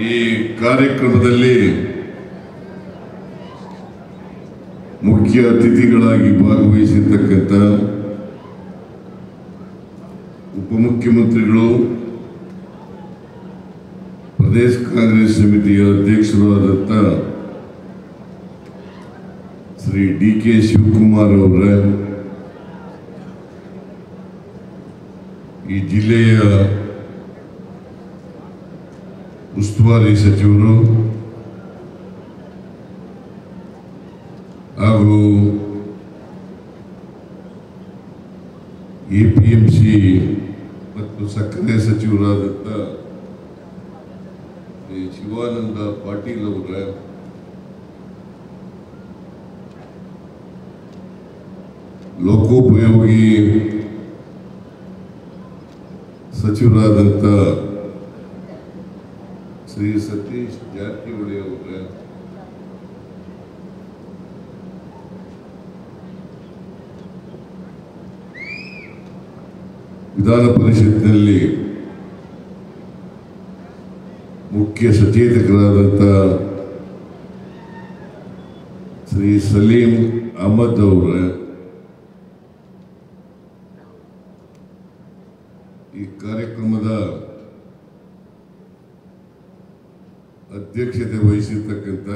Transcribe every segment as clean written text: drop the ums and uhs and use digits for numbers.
ಈ ಕಾರ್ಯಕ್ರಮದಲ್ಲಿ ಮುಖ್ಯ ಅತಿಥಿಗಳಾಗಿ ಭಾಗವಹಿಸಿರ್ತಕ್ಕಂಥ ಉಪಮುಖ್ಯಮಂತ್ರಿಗಳು, ಪ್ರದೇಶ ಕಾಂಗ್ರೆಸ್ ಸಮಿತಿಯ ಅಧ್ಯಕ್ಷರಾದಂಥ ಶ್ರೀ ಡಿ.ಕೆ. ಶಿವಕುಮಾರ್ ಅವರ, ಈ ಜಿಲ್ಲೆಯ ಉಸ್ತುವಾರಿ ಸಚಿವರು ಹಾಗೂ ಎಪಿಎಂಸಿ ಮತ್ತು ಸಕ್ಕರೆ ಸಚಿವರಾದಂಥ ಶ್ರೀ ಶಿವಾನಂದ ಪಾಟೀಲ್ ಅವರ, ಲೋಕೋಪಯೋಗಿ ಸಚಿವರಾದಂಥ ಶ್ರೀ ಸತೀಶ್ ಜಾರಕಿಹೊಳಿ ಅವರ, ವಿಧಾನ ಪರಿಷತ್ನಲ್ಲಿ ಮುಖ್ಯ ಸಚೇತಕರಾದಂಥ ಶ್ರೀ ಸಲೀಂ ಅಹಮದ್ ಅವರ, ಈ ಕಾರ್ಯಕ್ರಮದ ಅಧ್ಯಕ್ಷತೆ ವಹಿಸಿರ್ತಕ್ಕಂಥ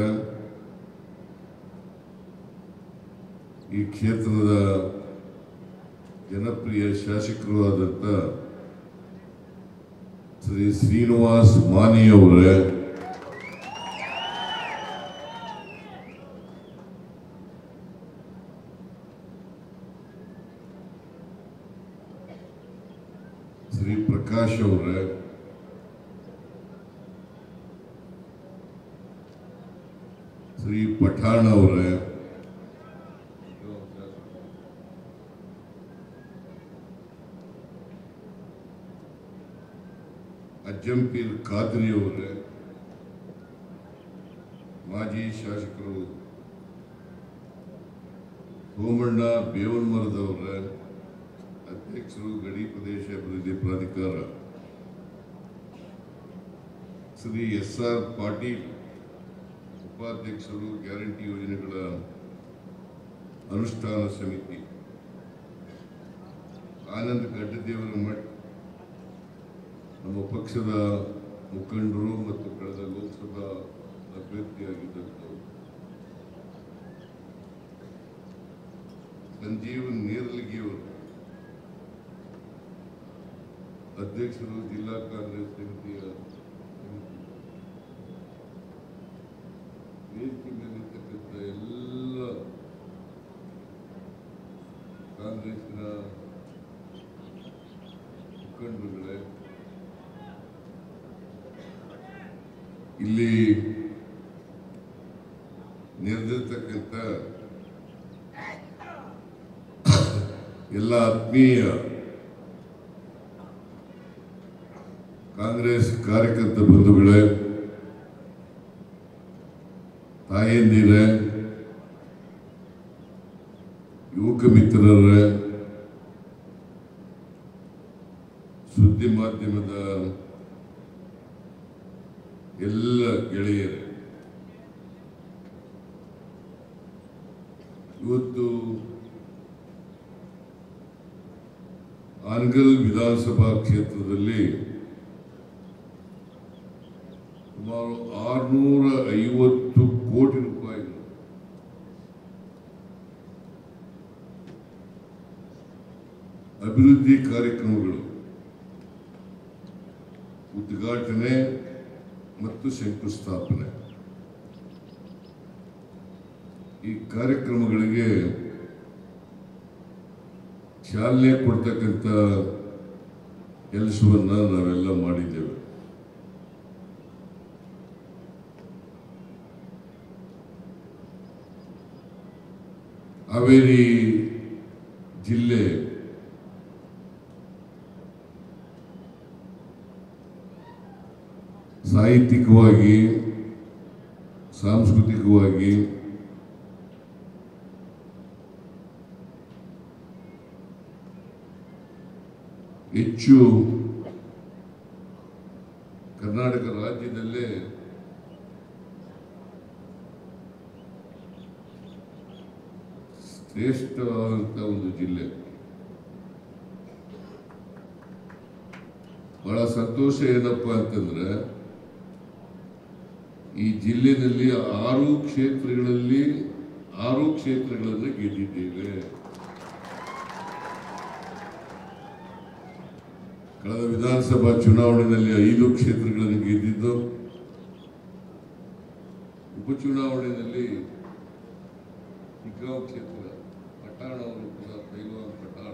ಈ ಕ್ಷೇತ್ರದ ಜನಪ್ರಿಯ ಶಾಸಕರು ಆದಂಥ ಶ್ರೀ ಶ್ರೀನಿವಾಸ್ ಮಾನಿ ಅವರ, ಶ್ರೀ ಪ್ರಕಾಶ್ ಅವರ, ಶ್ರೀ ಪಠಾಣ್ ಅವರ, ಅಜ್ಜಂಪೀರ್ ಖಾದ್ರಿ ಅವರ, ಮಾಜಿ ಶಾಸಕರು ಸೋಮಣ್ಣ ಬೇವನ್ಮರದವರ, ಅಧ್ಯಕ್ಷರು ಗಡಿ ಪ್ರದೇಶ ಅಭಿವೃದ್ಧಿ ಪ್ರಾಧಿಕಾರ ಶ್ರೀ ಎಸ್.ಆರ್. ಪಾಟೀಲ್, ಉಪಾಧ್ಯಕ್ಷರು ಗ್ಯಾರಂಟಿ ಯೋಜನೆಗಳ ಅನುಷ್ಠಾನ ಸಮಿತಿ, ಆನಂದ್ ಗಡ್ಡದೇವರ ಮಠ್, ನಮ್ಮ ಪಕ್ಷದ ಮುಖಂಡರು ಮತ್ತು ಕಳೆದ ಲೋಕಸಭಾ ಅಭ್ಯರ್ಥಿಯಾಗಿದ್ದಂಥವರು, ಸಂಜೀವನ್ ನೇರ್ಲಿಗಿಯವರು, ಅಧ್ಯಕ್ಷರು ಜಿಲ್ಲಾ ಕಾಂಗ್ರೆಸ್ ಸಮಿತಿಯ ವೇದಿಕೆ ಮೇಲಿರ್ತಕ್ಕಂಥ ಎಲ್ಲ ಕಾಂಗ್ರೆಸ್ನ ಮುಖಂಡರುಗಳೇ, ಇಲ್ಲಿ ನೆರೆದಿರ್ತಕ್ಕಂಥ ಎಲ್ಲ ಆತ್ಮೀಯ ಕಾಂಗ್ರೆಸ್ ಕಾರ್ಯಕರ್ತ ಬಂಧುಗಳೇ, ತಾಯಂದಿರೇ, ಯುವಕ ಮಿತ್ರರೇ, ಸುದ್ದಿ ಮಾಧ್ಯಮದ ಎಲ್ಲ ಗೆಳೆಯರೇ, ಇವತ್ತು ಆನಗಲ್ ವಿಧಾನಸಭಾ ಕ್ಷೇತ್ರದಲ್ಲಿ ಸುಮಾರು 650 ಕೋಟಿ ರೂಪಾಯಿಗಳು ಅಭಿವೃದ್ಧಿ ಕಾರ್ಯಕ್ರಮಗಳು ಉದ್ಘಾಟನೆ ಮತ್ತು ಶಂಕುಸ್ಥಾಪನೆ, ಈ ಕಾರ್ಯಕ್ರಮಗಳಿಗೆ ಚಾಲನೆ ಕೊಡ್ತಕ್ಕಂಥ ಕೆಲಸವನ್ನ ನಾವೆಲ್ಲ ಮಾಡಿದ್ದೇವೆ. ಹಾವೇರಿ ಜಿಲ್ಲೆ ಸಾಹಿತ್ಯಿಕವಾಗಿ, ಸಾಂಸ್ಕೃತಿಕವಾಗಿ ಹೆಚ್ಚು ಕರ್ನಾಟಕ ರಾಜ್ಯದಲ್ಲೇ ಶ್ರೇಷ್ಠವಾದಂತಹ ಒಂದು ಜಿಲ್ಲೆ. ಬಹಳ ಸಂತೋಷ ಏನಪ್ಪ ಅಂತಂದ್ರೆ ಈ ಜಿಲ್ಲೆಯಲ್ಲಿ 6 ಕ್ಷೇತ್ರಗಳನ್ನು ಗೆದ್ದಿದ್ದೇವೆ. ಕಳೆದ ವಿಧಾನಸಭಾ ಚುನಾವಣೆಯಲ್ಲಿ 5 ಕ್ಷೇತ್ರಗಳನ್ನು ಗೆದ್ದಿದ್ದು, ಉಪಚುನಾವಣೆಯಲ್ಲಿ ಶಿಗ್ಗಾಂವ್ ಕ್ಷೇತ್ರ ಪಠಾಣ ಅವರು ಕೂಡ ಪೈಲ್ವಾನ್ ಪಠಾಣ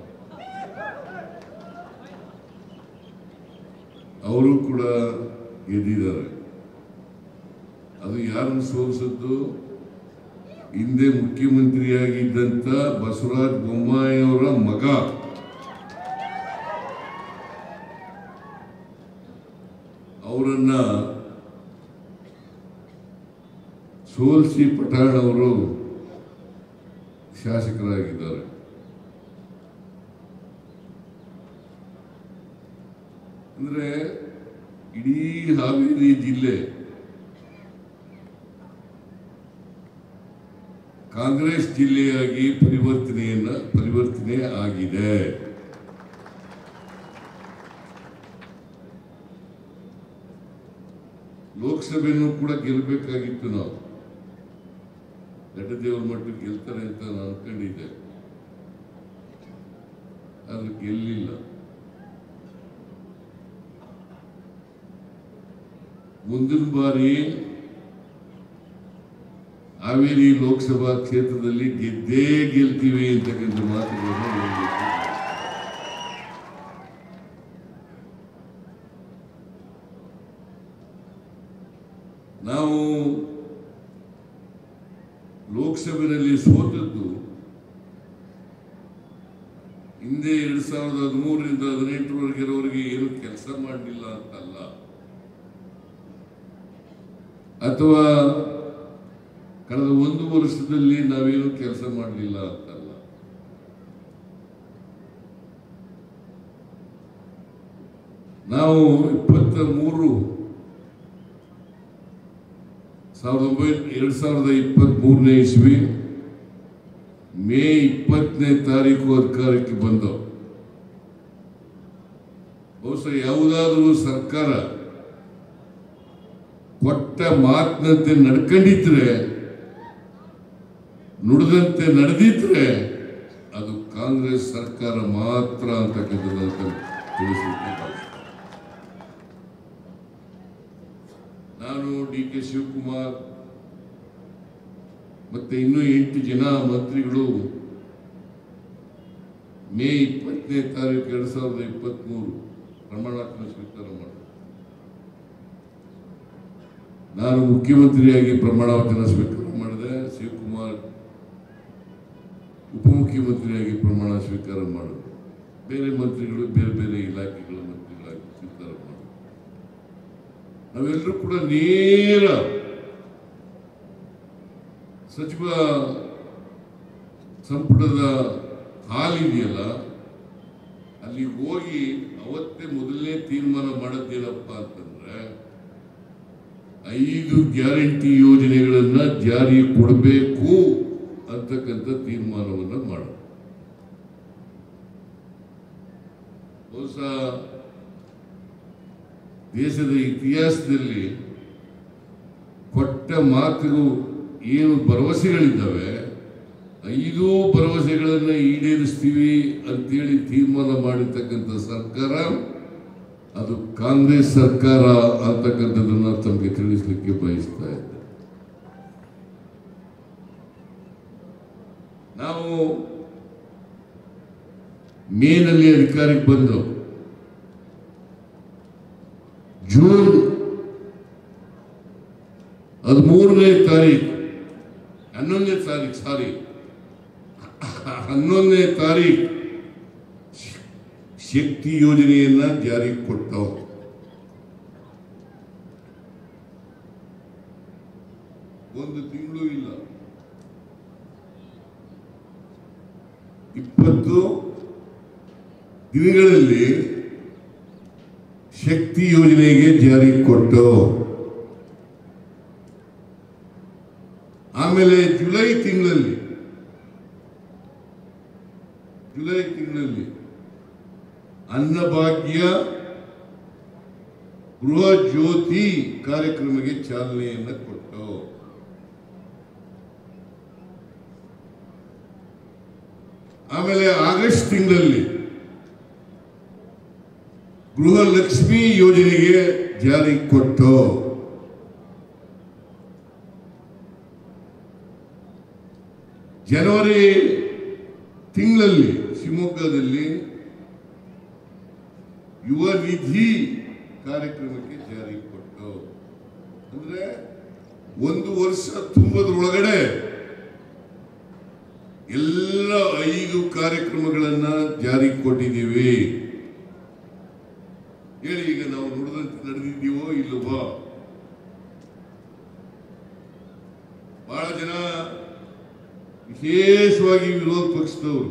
ಅವರು ಕೂಡ ಗೆದ್ದಿದ್ದಾರೆ. ಅದು ಯಾರನ್ನು ಸೋಲಿಸಿದ್ದು? ಹಿಂದೆ ಮುಖ್ಯಮಂತ್ರಿಯಾಗಿದ್ದಂತ ಬಸವರಾಜ ಬೊಮ್ಮಾಯಿ ಅವರ ಮಗ. ಅವರನ್ನ ಸೋಲಿಸಿ ಪಠಾಣ ಅವರು ಶಾಸಕರಾಗಿದ್ದಾರೆ. ಅಂದ್ರೆ ಇಡೀ ಹಾವೇರಿ ಜಿಲ್ಲೆ ಕಾಂಗ್ರೆಸ್ ಜಿಲ್ಲೆಯಾಗಿ ಪರಿವರ್ತನೆ ಆಗಿದೆ. ಲೋಕಸಭೆಯನ್ನು ಕೂಡ ಗೆಲ್ಲಬೇಕಾಗಿತ್ತು. ನಾವು ಗಡ್ಡದೇವರ ಮಟ್ಟಕ್ಕೆ ಗೆಲ್ತಾರೆ ಅಂತ ನಾನು ಅನ್ಕೊಂಡಿದ್ದೆ, ಆದ್ರೆ ಗೆಲ್ಲಿಲ್ಲ. ಮುಂದಿನ ಬಾರಿ ಹಾವೇರಿ ಲೋಕಸಭಾ ಕ್ಷೇತ್ರದಲ್ಲಿ ಗೆದ್ದೇ ಗೆಲ್ತೀವಿ ಅಂತಕ್ಕಂಥ ಮಾತುಗಳನ್ನು ಹೇಳಬೇಕು. ನಾವು ಲೋಕಸಭೆಯಲ್ಲಿ ಸೋತದ್ದು ಹಿಂದೆ 2013ರಿಂದ 2018 ಏನು ಕೆಲಸ ಮಾಡಲಿಲ್ಲ ಅಂತಲ್ಲ, ಅಥವಾ ಕಳೆದ 1 ವರ್ಷದಲ್ಲಿ ನಾವೇನು ಕೆಲಸ ಮಾಡಲಿಲ್ಲ ಅಂತಲ್ಲ. ನಾವು 2023 ಇಸ್ವಿ ಮೇ 20ನೇ ತಾರೀಕು ಅಧಿಕಾರಕ್ಕೆ ಬಂದವು. ಬಹುಶಃ ಯಾವುದಾದ್ರೂ ಸರ್ಕಾರ ಕೊಟ್ಟ ಮಾತಿನಂತೆ ನಡ್ಕೊಂಡಿದ್ರೆ, ನುಡಿದಂತೆ ನಡೆದಿದ್ರೆ ಅದು ಕಾಂಗ್ರೆಸ್ ಸರ್ಕಾರ ಮಾತ್ರ ಅಂತಕ್ಕಂಥದ್ದು ತಿಳಿಸಲಿಕ್ಕೆ ನಾನು ಡಿ.ಕೆ. ಶಿವಕುಮಾರ್ ಮತ್ತೆ ಇನ್ನೂ 8 ಜನ ಮಂತ್ರಿಗಳು ಮೇ 20ನೇ ತಾರೀಕು 2023 ಪ್ರಮಾಣವಚನ ಸ್ವೀಕಾರ ಮಾಡಿದ್ರು. ನಾನು ಮುಖ್ಯಮಂತ್ರಿಯಾಗಿ ಪ್ರಮಾಣವಚನ ಸ್ವೀಕಾರ ಮಾಡಿದೆ. ಶಿವಕುಮಾರ್ ಉಪಮುಖ್ಯಮಂತ್ರಿಯಾಗಿ ಪ್ರಮಾಣ ಸ್ವೀಕಾರ ಮಾಡಿದ್ರು. ಬೇರೆ ಮಂತ್ರಿಗಳು ಬೇರೆ ಬೇರೆ ಇಲಾಖೆಗಳ ಮಂತ್ರಿಗಳಾಗಿ ಸ್ವೀಕಾರ ಮಾಡಿದ್ರು. ನಾವೆಲ್ಲರೂ ಕೂಡ ನೇರ ಸಚಿವ ಸಂಪುಟದ ಹಾಲಿದೆಯಲ್ಲ, ಅಲ್ಲಿ ಹೋಗಿ ಅವತ್ತೇ ಮೊದಲನೇ ತೀರ್ಮಾನ ಮಾಡೋದೇನಪ್ಪ ಅಂತಂದ್ರೆ 5 ಗ್ಯಾರಂಟಿ ಯೋಜನೆಗಳನ್ನ ಜಾರಿ ಕೊಡಬೇಕು ಅಂತಕ್ಕಂಥ ತೀರ್ಮಾನವನ್ನು ಮಾಡ. ಬಹುಶಃ ದೇಶದ ಇತಿಹಾಸದಲ್ಲಿ ಕೊಟ್ಟ ಮಾತುಗಳು ಏನು ಭರವಸೆಗಳಿದ್ದಾವೆ, 5 ಭರವಸೆಗಳನ್ನ ಈಡೇರಿಸ್ತೀವಿ ಅಂತೇಳಿ ತೀರ್ಮಾನ ಮಾಡಿರ್ತಕ್ಕಂಥ ಸರ್ಕಾರ ಅದು ಕಾಂಗ್ರೆಸ್ ಸರ್ಕಾರ ಅಂತಕ್ಕಂಥದ್ದನ್ನು ತಮಗೆ ತಿಳಿಸಲಿಕ್ಕೆ ಬಯಸ್ತಾ ಇದ್ದೆ. ನಾವು ಮೇನಲ್ಲಿ ಅಧಿಕಾರಕ್ಕೆ ಬಂದು ಜೂನ್ 11ನೇ ತಾರೀಕು ಶಕ್ತಿ ಯೋಜನೆಯನ್ನ ಜಾರಿಗೆ ಕೊಟ್ಟವು. ಒಂದು ತಿಂಗಳು ಇಲ್ಲ, 20 ದಿನಗಳಲ್ಲಿ ಶಕ್ತಿ ಯೋಜನೆಗೆ ಜಾರಿ ಕೊಟ್ಟು, ಆಮೇಲೆ ಜುಲೈ ತಿಂಗಳಲ್ಲಿ ಅನ್ನಭಾಗ್ಯ ಗೃಹ ಜ್ಯೋತಿ ಕಾರ್ಯಕ್ರಮಕ್ಕೆ ಚಾಲನೆಯನ್ನು ಕೊಟ್ಟು, ಆಮೇಲೆ ಆಗಸ್ಟ್ ತಿಂಗಳಲ್ಲಿ ಗೃಹಲಕ್ಷ್ಮಿ ಯೋಜನೆಗೆ ಜಾರಿ ಕೊಟ್ಟು, ಜನವರಿ ತಿಂಗಳಲ್ಲಿ ಶಿವಮೊಗ್ಗದಲ್ಲಿ ಯುವ ನಿಧಿ ಕಾರ್ಯಕ್ರಮಕ್ಕೆ ಜಾರಿ ಕೊಟ್ಟು, ಅಂದ್ರೆ 1 ವರ್ಷ ತುಂಬುವುದರೊಳಗಡೆ ಎಲ್ಲ 5 ಕಾರ್ಯಕ್ರಮಗಳನ್ನ ಜಾರಿ ಕೊಟ್ಟಿದ್ದೀವಿ. ಹೇಳಿ, ಈಗ ನಾವು ನುಡಿದಂತೆ ನಡೆದಿದ್ದೀವೋ ಇಲ್ಲವೋ? ಬಹಳ ಜನ, ವಿಶೇಷವಾಗಿ ವಿರೋಧ ಪಕ್ಷದವರು,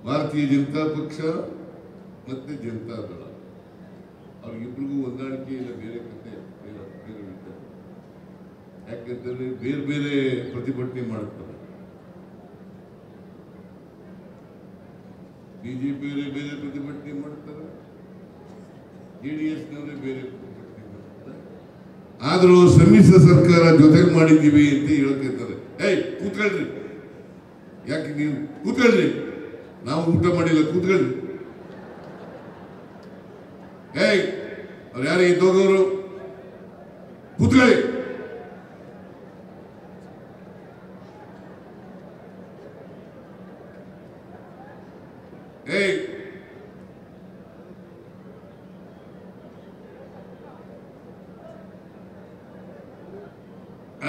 ಭಾರತೀಯ ಜನತಾ ಪಕ್ಷ ಮತ್ತೆ ಜನತಾ ದಳ, ಅವ್ರಿಗಿಬ್ರಿಗೂ ಹೊಂದಾಣಿಕೆ ಇಲ್ಲ, ಬೇರೆ ಕತೆ, ಬೇರೆ ವಿಚಾರ. ಯಾಕೆಂತಂದ್ರೆ ಬೇರೆ ಬೇರೆ ಪ್ರತಿಭಟನೆ ಮಾಡ್ತಾರೆ. ಬಿಜೆಪಿ ಬೇರೆ ಪ್ರತಿಭಟನೆ ಮಾಡ್ತಾರೆ, ಜೆಡಿಎಸ್ನವರೇ ಬೇರೆ ಪ್ರತಿಭಟನೆ ಮಾಡ್ತಾರೆ. ಆದರೂ ಸಮ್ಮಿಶ್ರ ಸರ್ಕಾರ ಜೊತೆಗೆ ಮಾಡಿದ್ದೀವಿ ಅಂತ ಹೇಳ್ತಿರ್ತಾರೆ. ಕೂತ್ಕೊಳ್ರಿ, ಯಾಕೆ ನೀವು ಕೂತ್ಕೊಳ್ರಿ, ನಾವು ಊಟ ಮಾಡಿಲ್ಲ, ಕೂತ್ಕೊಳ್ರಿ. ಅವ್ರು ಯಾರು ಇದ್ದೋಗವರು, ಕೂತ್ಕೊಳ್ಳಿ.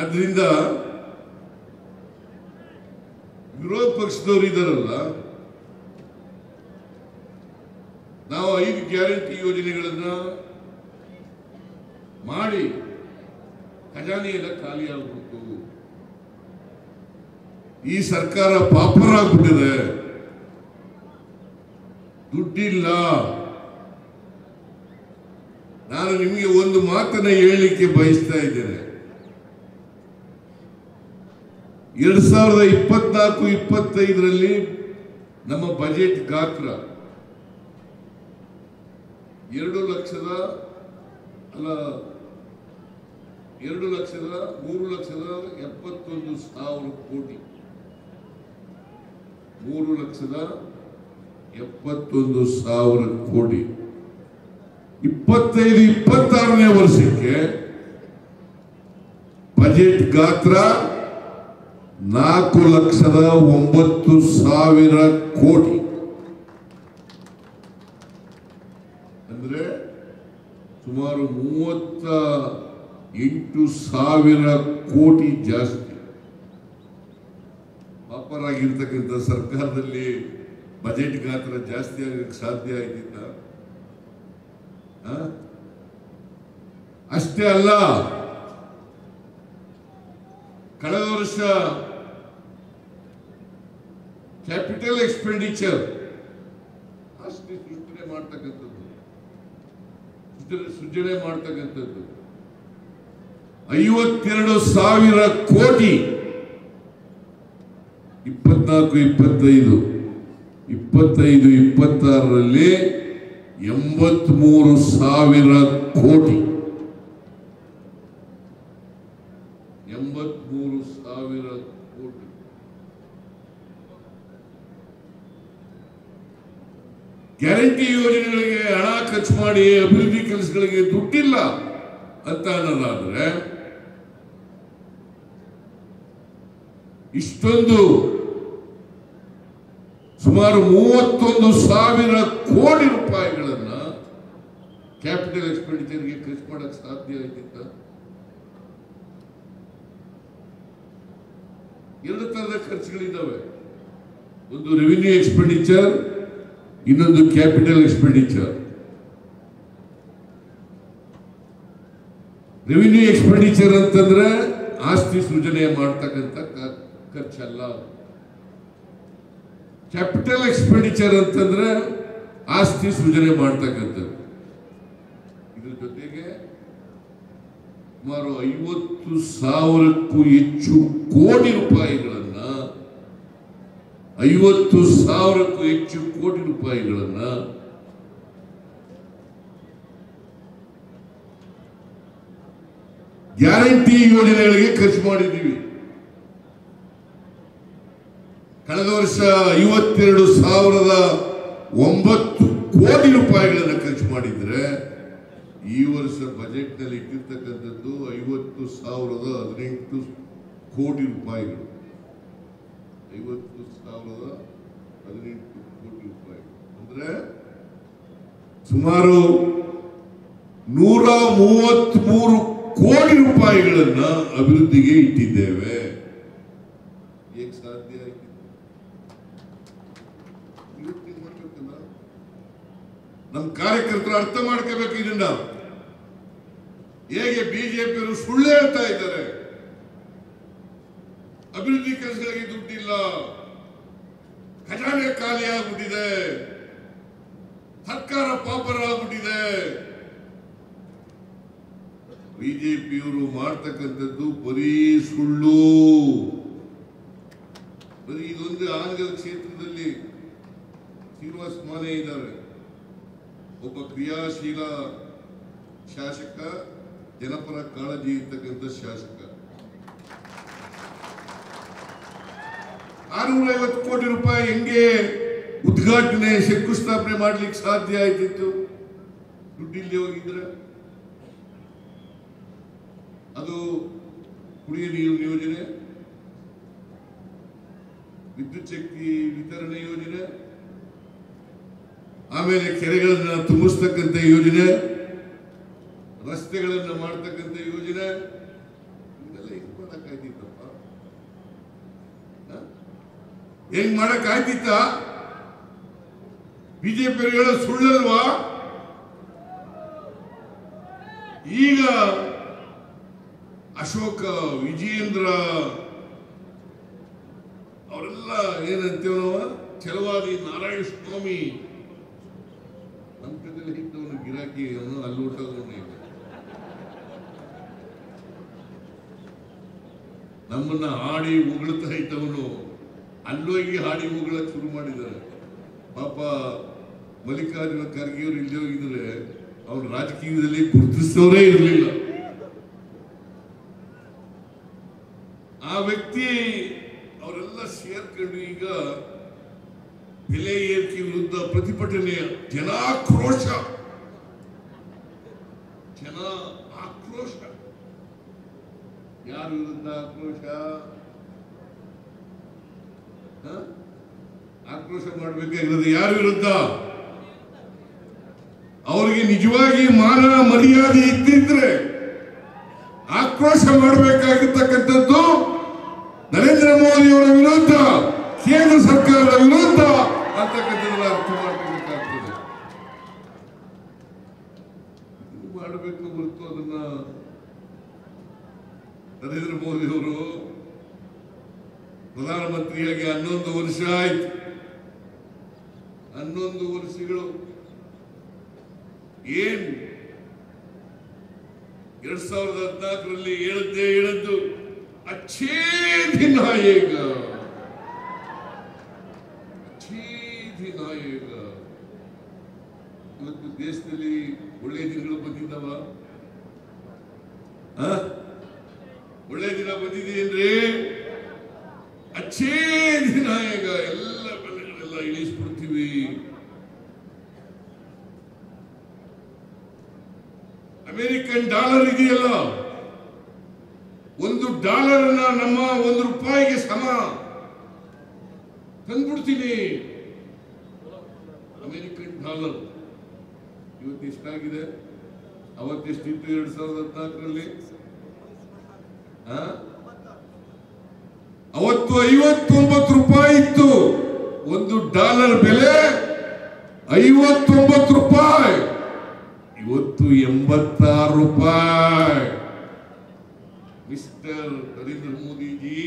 ಆದ್ರಿಂದ ವಿರೋಧ ಪಕ್ಷದವರು ಇದ್ದಾರಲ್ಲ, ನಾವು 5 ಗ್ಯಾರಂಟಿ ಯೋಜನೆಗಳನ್ನ ಮಾಡಿ ಖಜಾನೆಯೆಲ್ಲ ಖಾಲಿ ಆಗ್ಬಿಟ್ಟು ಈ ಸರ್ಕಾರ ಪಾಪರಾಗ್ಬಿಟ್ಟಿದೆ, ದುಡ್ಡಿಲ್ಲ. ನಾನು ನಿಮಗೆ ಒಂದು ಮಾತನ್ನ ಹೇಳಲಿಕ್ಕೆ ಬಯಸ್ತಾ ಇದ್ದೇನೆ. 2024-25ರಲ್ಲಿ ನಮ್ಮ ಬಜೆಟ್ ಗಾತ್ರ 2,03,70,000 ಕೋಟಿ. 3,71,000 ಕೋಟಿ. 25-26ನೇ ವರ್ಷಕ್ಕೆ ಬಜೆಟ್ ಗಾತ್ರ 4,09,000 ಕೋಟಿ. ಅಂದ್ರೆ ಸುಮಾರು 38,000 ಕೋಟಿ ಜಾಸ್ತಿ. ಪಾಪರಾಗಿರ್ತಕ್ಕಂಥ ಸರ್ಕಾರದಲ್ಲಿ ಬಜೆಟ್ ಗಾತ್ರ ಜಾಸ್ತಿ ಆಗಕ್ಕೆ ಸಾಧ್ಯ ಆಯ್ತಿತ್ತ? ಅಷ್ಟೇ ಅಲ್ಲ, ಕಳೆದ ವರ್ಷ ಕ್ಯಾಪಿಟಲ್ ಎಕ್ಸ್ಪೆಂಡಿಚರ್ ಅಷ್ಟೇ ಸೃಷ್ಟಿ ಮಾಡ್ತಕ್ಕಂಥದ್ದು 52,000 ಕೋಟಿ. 24-25-26ರಲ್ಲಿ 83,000 ಕೋಟಿ. 83,000 ಕೋಟಿ. ಗ್ಯಾರಂಟಿ ಯೋಜನೆಗಳಿಗೆ ಹಣ ಖರ್ಚು ಮಾಡಿ ಅಭಿವೃದ್ಧಿ ಕೆಲಸಗಳಿಗೆ ದುಡ್ಡಿಲ್ಲ ಅಂತ ಅನ್ನೋದಾದ್ರೆ, ಇಷ್ಟೊಂದು ಸುಮಾರು 31,000 ಕೋಟಿ ರೂಪಾಯಿಗಳನ್ನ ಕ್ಯಾಪಿಟಲ್ ಎಕ್ಸ್ಪೆಂಡಿಚರ್ಗೆ ಖರ್ಚು ಮಾಡಕ್ಕೆ ಸಾಧ್ಯ ಆಯ್ತಿತ್ತ? 2 ತರದ ಖರ್ಚುಗಳಿದ್ದಾವೆ. ಒಂದು ರೆವಿನ್ಯೂ ಎಕ್ಸ್ಪೆಂಡಿಚರ್, ಇನ್ನೊಂದು ಕ್ಯಾಪಿಟಲ್ ಎಕ್ಸ್ಪೆಂಡಿಚರ್. ರೆವಿನ್ಯೂ ಎಕ್ಸ್ಪೆಂಡಿಚರ್ ಅಂತಂದ್ರೆ ಆಸ್ತಿ ಸೃಜನೆ ಮಾಡ್ತಕ್ಕಂಥ ಖರ್ಚಲ್ಲ. ಕ್ಯಾಪಿಟಲ್ ಎಕ್ಸ್ಪೆಂಡಿಚರ್ ಅಂತಂದ್ರೆ ಆಸ್ತಿ ಸೃಜನೆ ಮಾಡ್ತಕ್ಕಂಥದ್ದು. ಇದ್ರ ಜೊತೆಗೆ ಸುಮಾರು 50,000ಕ್ಕೂ ಹೆಚ್ಚು ಕೋಟಿ ರೂಪಾಯಿಗಳನ್ನ 50,000ಕ್ಕೂ ಹೆಚ್ಚು ಕೋಟಿ ರೂಪಾಯಿಗಳನ್ನ ಗ್ಯಾರಂಟಿ ಯೋಜನೆಗಳಿಗೆ ಖರ್ಚು ಮಾಡಿದ್ದೀವಿ. ಕಳೆದ ವರ್ಷ 52,009 ಕೋಟಿ ರೂಪಾಯಿಗಳನ್ನು ಖರ್ಚು ಮಾಡಿದ್ರೆ ಈ ವರ್ಷ ಬಜೆಟ್ ನಲ್ಲಿ ಇಟ್ಟಿರ್ತಕ್ಕಂಥದ್ದು 50,018 ಕೋಟಿ ರೂಪಾಯಿಗಳು. 50,018 ಕೋಟಿ ರೂಪಾಯಿ ಅಂದ್ರೆ ಸುಮಾರು 133 ಕೋಟಿ ರೂಪಾಯಿಗಳನ್ನ ಅಭಿವೃದ್ಧಿಗೆ ಇಟ್ಟಿದ್ದೇವೆ. ಹೇಗೆ ಸಾಧ್ಯ ಆಯ್ತು? ನಮ್ಮ ಕಾರ್ಯಕರ್ತರು ಅರ್ಥ ಮಾಡ್ಕೋಬೇಕು ಇದನ್ನ. ಹೇಗೆ ಬಿಜೆಪಿಯವರು ಸುಳ್ಳು ಹೇಳ್ತಾ ಇದ್ದಾರೆ, ಅಭಿವೃದ್ಧಿ ಕೆಲಸಗಳಿಗೆ ದುಡ್ಡಿಲ್ಲ, ಖಜಾನೆ ಖಾಲಿ ಆಗ್ಬಿಟ್ಟಿದೆ, ಸರ್ಕಾರ ಪಾಪರ ಆಗ್ಬಿಟ್ಟಿದೆ. ಬಿಜೆಪಿಯವರು ಮಾಡ್ತಕ್ಕಂಥದ್ದು ಬರೀ ಸುಳ್ಳು. ಬರೀ ಇದೊಂದು ಆನಗಲ್ ಕ್ಷೇತ್ರದಲ್ಲಿ ಶ್ರೀನಿವಾಸ ಮಾನೆ ಇದ್ದಾರೆ, ಒಬ್ಬ ಕ್ರಿಯಾಶೀಲ ಶಾಸಕ, ಜನಪರ ಕಾಳಜಿ ಇರ್ತಕ್ಕಂಥ ಶಾಸಕ. 650 ಕೋಟಿ ರೂಪಾಯಿ ಹೆಂಗೆ ಉದ್ಘಾಟನೆ ಶಂಕುಸ್ಥಾಪನೆ ಮಾಡ್ಲಿಕ್ಕೆ ಸಾಧ್ಯ ಆಯ್ತಿತ್ತು? ದುಡ್ಡಿಲ್ಲದೆ ಹೋಗಿದ್ರೆ ಅದು ಕುಡಿಯ ನೀರು ಯೋಜನೆ, ವಿದ್ಯುತ್ ಶಕ್ತಿ ವಿತರಣೆ ಯೋಜನೆ, ಆಮೇಲೆ ಕೆರೆಗಳನ್ನ ತುಂಬಿಸ್ತಕ್ಕಂಥ ಯೋಜನೆ, ರಸ್ತೆಗಳನ್ನ ಮಾಡ್ತಕ್ಕಂಥ ಯೋಜನೆ, ಇದೆಲ್ಲ ಹೆಂಗ್ ಮಾಡಕ್ಕಾಯ್ತಿತ್ತಪ್ಪ? ಹೆಂಗ್ ಮಾಡಕ್ಕಾಯ್ತಿತ್ತ? ಬಿಜೆಪಿ ಹೇಳೋ ಸುಳ್ಳಲ್ವಾ? ಈಗ ಅಶೋಕ, ವಿಜಯೇಂದ್ರ ಅವರೆಲ್ಲ ಏನಂತೇವ ಛಲವಾದಿ ನಾರಾಯಣ ಸ್ವಾಮಿ ನಮ್ಮ ಕಡೆಯಲ್ಲಿ ಹಿಟ್ಟವನು ಗಿರಾಕಿ ಅವನು ಅಲ್ಲೂಟವನು ನಮ್ಮನ್ನ ಹಾಡಿ ಉಗುಳ್ತಾ ಇದ್ದವನು ಅಲ್ಲೋಗಿ ಹಾಡಿ ಉಗುಳಕ್ಕೆ ಶುರು ಮಾಡಿದ್ದಾರೆ. ಪಾಪ ಮಲ್ಲಿಕಾರ್ಜುನ ಖರ್ಗೆ ಅವರು ಇಲ್ಲದೆ ಹೋಗಿದ್ರೆ ಅವ್ರು ರಾಜಕೀಯದಲ್ಲಿ ಗುರುತಿಸೋರೇ ಇರಲಿಲ್ಲ. ಆ ವ್ಯಕ್ತಿ ಅವರೆಲ್ಲ ಸೇರ್ಕೊಂಡು ಈಗ ಬೆಲೆ ಏರಿಕೆ ವಿರುದ್ಧ ಪ್ರತಿಭಟನೆ, ಜನ ಆಕ್ರೋಶ. ಯಾರ ವಿರುದ್ಧ ಆಕ್ರೋಶ? ಆಕ್ರೋಶ ಮಾಡಬೇಕಾಗಿರೋದು ಯಾರ ವಿರುದ್ಧ? ಅವರಿಗೆ ನಿಜವಾಗಿ ಮಾನ ಮರ್ಯಾದೆ ಇದ್ದಿದ್ರೆ ಆಕ್ರೋಶ ಮಾಡಬೇಕಾಗಿರ್ತಕ್ಕಂಥದ್ದು ನರೇಂದ್ರ ಮೋದಿ ಅವರ ವಿರುದ್ಧ, ಕೇಂದ್ರ ಸರ್ಕಾರದ ವಿರುದ್ಧ ಅಂತಕ್ಕಂಥದ್ದನ್ನ ಅರ್ಥ ಮಾಡಬೇಕಾಗ್ತದೆ. ಇದು ಮಾಡಬೇಕು ಹೊರತು ಅದನ್ನ ನರೇಂದ್ರ ಮೋದಿ ಅವರು ಪ್ರಧಾನಮಂತ್ರಿಯಾಗಿ 11 ವರ್ಷ ಆಯ್ತು. 11 ವರ್ಷಗಳು ಏನು 2014ರಲ್ಲಿ ಹೇಳದ್ದು ಅಚ್ಚೇ ದಿನ ಆಯೇಗ, ಇವತ್ತು ದೇಶದಲ್ಲಿ ಒಳ್ಳೆ ದಿನಗಳು ಬಂದಿದ್ದಾವ? ಒಳ್ಳೆ ದಿನ ಬಂದಿದೆಯೇನ್ರಿ? ಅಚ್ಚೇ ದಿನ ಈಗ ಎಲ್ಲ ಬೆಲೆಗಳೆಲ್ಲ ಇಳಿಸ್ಬಿಡ್ತೀವಿ. ಅಮೆರಿಕನ್ ಡಾಲರ್ ಇದೆಯಲ್ಲ, $1 ನಮ್ಮ $1 ಸಮ ತಂದ್ಬಿಡ್ತೀನಿ. ಅಮೆರಿಕನ್ ಡಾಲರ್ ಇವತ್ತು ಎಷ್ಟಾಗಿದೆ? ಅವತ್ತೆಷ್ಟಿತ್ತು 2014ರಲ್ಲಿ? ಅವತ್ತು $59 ಇತ್ತು. $1 ಬೆಲೆ $59. ಇವತ್ತು $86. Mister Narendra Modi G